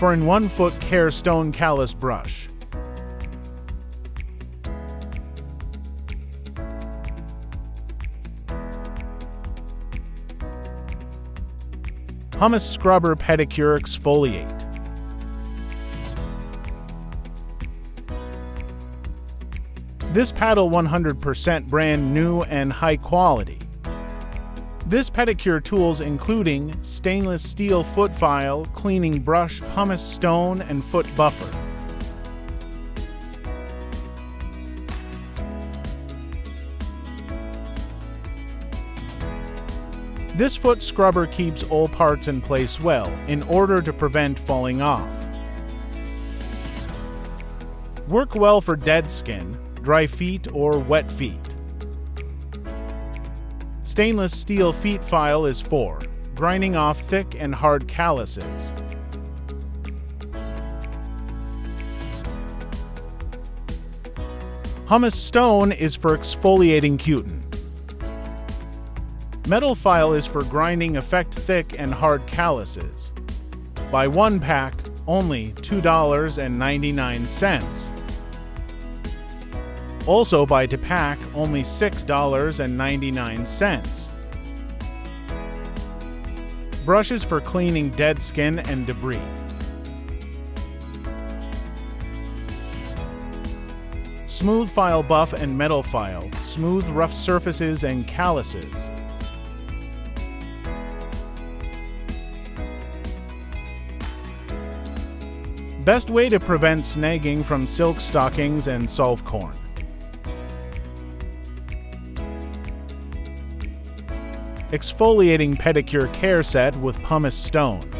for an 1-foot care stone Callus brush. Hummus Scrubber Pedicure Exfoliate. This paddle 100% brand new and high quality. This pedicure tools including stainless steel foot file, cleaning brush, pumice stone, and foot buffer. This foot scrubber keeps all parts in place well in order to prevent falling off. Work well for dead skin, dry feet, or wet feet. Stainless steel feet file is for grinding off thick and hard calluses. Pumice stone is for exfoliating cutin. Metal file is for grinding effect thick and hard calluses. Buy 1 pack, only $2.99. Also buy 2 pack, only $6.99. Brushes for cleaning dead skin and debris. Smooth file buff and metal file, smooth rough surfaces and calluses. Best way to prevent snagging from silk stockings and solve corn. Exfoliating pedicure care set with pumice stone.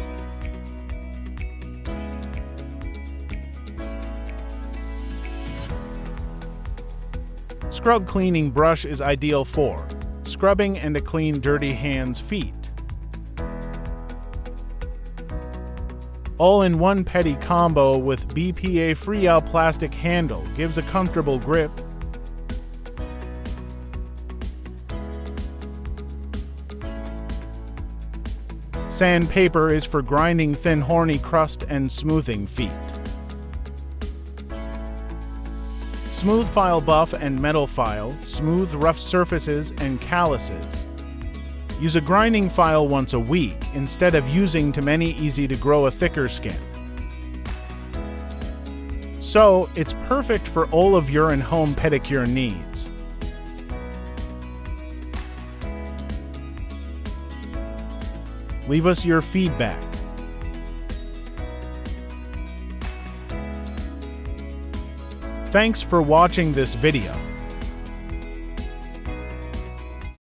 Scrub cleaning brush is ideal for scrubbing and to clean dirty hands, feet. All-in-one pedi combo with BPA-free plastic handle gives a comfortable grip. Sandpaper is for grinding thin horny crust and smoothing feet. Smooth file buff and metal file, smooth rough surfaces and calluses. Use a grinding file once a week instead of using too many easy to grow a thicker skin. So, it's perfect for all of your in-home pedicure needs. Leave us your feedback. Thanks for watching this video.